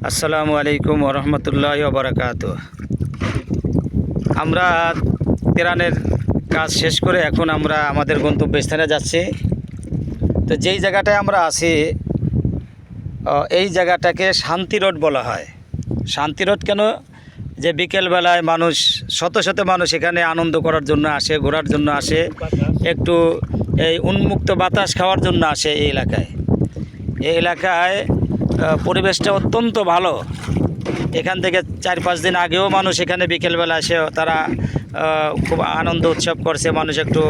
আসসালামু আলাইকুম ওরহমতুল্লাহি ওবারাকাতুহু। আমরা তেরানের কাজ শেষ করে এখন আমরা আমাদের গন্তব্যস্থানে যাচ্ছি। তো যেই জায়গাটায় আমরা আছি এই জায়গাটাকে শান্তি রোড বলা হয়। শান্তি রোড কেন? যে বিকেলবেলায় মানুষ শত শত মানুষ এখানে আনন্দ করার জন্য আসে, ঘোরার জন্য আসে, একটু এই উন্মুক্ত বাতাস খাওয়ার জন্য আসে এই এলাকায়। এই এলাকায় পরিবেশটা অত্যন্ত ভালো। এখান থেকে 4-5 দিন আগেও মানুষ এখানে বিকেলবেলা আসে, তারা খুব আনন্দ উৎসব করছে, মানুষ একটু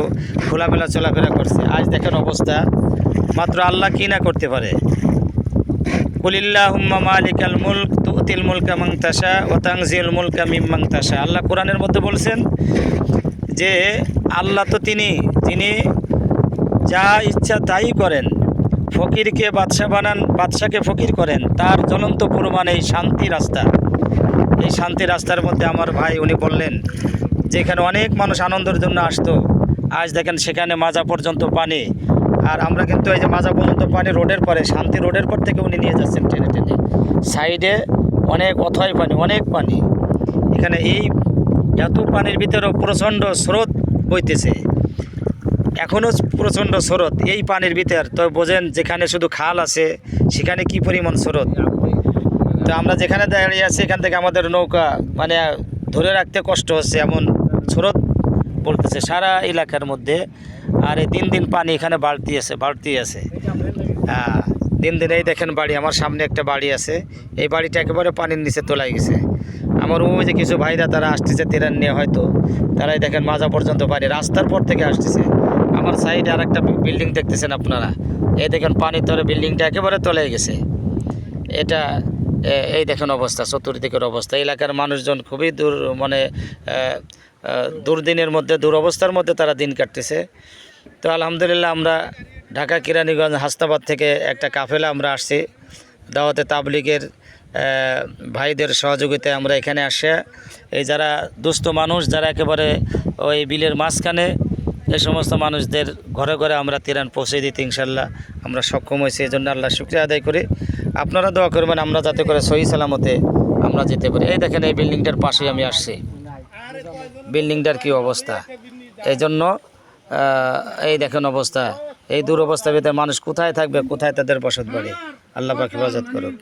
খোলামেলা চলাফেরা করছে। আজ দেখেন অবস্থা, মাত্র আল্লাহ কি না করতে পারে। কুলিল্লাহুম্মা মালিকাল মুলক তুতিল মুলকা মান তাশা ওয়া তানজিউল মুলকা মিম্মান তাশা। আল্লাহ কোরআনের মধ্যে বলছেন যে আল্লাহ তো তিনি যা ইচ্ছা তাই করেন, ফকিরকে বাদশা বানান, বাদশাকে ফকির করেন। তার জ্বলন্ত প্রমাণ এই শান্তি রাস্তা। এই শান্তি রাস্তার মধ্যে আমার ভাই উনি বললেন যে এখানে অনেক মানুষ আনন্দের জন্য আসতো। আজ দেখেন সেখানে মাজা পর্যন্ত পানি। আর আমরা কিন্তু এই যে মাজা পর্যন্ত পানি রোডের পরে, শান্তি রোডের পর থেকে উনি নিয়ে যাচ্ছেন টেনে টেনে। সাইডে অনেক অথয় পানি, অনেক পানি। এখানে এই এত পানির ভিতরেও প্রচণ্ড স্রোত বইতেছে, এখনও প্রচণ্ড স্রোত এই পানির ভিতর। তো বোঝেন যেখানে শুধু খাল আছে সেখানে কি পরিমাণ স্রোত। তো আমরা যেখানে দাঁড়িয়ে আছি এখান থেকে আমাদের নৌকা মানে ধরে রাখতে কষ্ট হচ্ছে, এমন স্রোত বলতেছে সারা এলাকার মধ্যে। আর এই দিন দিন পানি এখানে বাড়তি আছে। দিন দিন এই দেখেন বাড়ি, আমার সামনে একটা বাড়ি আছে, এই বাড়িটা একেবারে পানির নিচে তোলাই গেছে। আমার ওই যে কিছু ভাইরা তারা আসতেছে তেরান নিয়ে, হয়তো তারাই দেখেন মাজা পর্যন্ত পানি রাস্তার পর থেকে আসতেছে। আমার সাইডে আর একটা বিল্ডিং দেখতেছেন আপনারা, এই দেখেন পানির তলে বিল্ডিংটা একেবারে তলাই গেছে। এটা এই দেখেন অবস্থা, চতুর্দিকের অবস্থা। এলাকার মানুষজন খুবই দুর্দিনের মধ্যে, দুরবস্থার মধ্যে তারা দিন কাটতেছে। তো আলহামদুলিল্লাহ আমরা ঢাকা কেরানীগঞ্জ হাসনাবাদ থেকে একটা কাফেলা আমরা আসছি দাওয়াতে তাবলিগের ভাইদের সহযোগিতায়। আমরা এখানে আসে এই যারা দুস্থ মানুষ, যারা একেবারে ওই বিলের মাঝখানে, এই সমস্ত মানুষদের ঘরে ঘরে আমরা তিরান পৌঁছে দিতে ইনশাল্লাহ আমরা সক্ষম হয়েছি। এই জন্য আল্লাহ শুকরিয়া আদায় করি। আপনারা দোয়া করবেন আমরা যাতে করে সহি সালামতে আমরা যেতে পারি। এই দেখেন এই বিল্ডিংটার পাশেই আমি আসছি, বিল্ডিংটার কি অবস্থা। এই জন্য এই দেখেন অবস্থা, এই দুরবস্থার ভিতরে মানুষ কোথায় থাকবে, কোথায় তাদের বসত বাড়ি। আল্লাহ পাক হেফাজত করুক।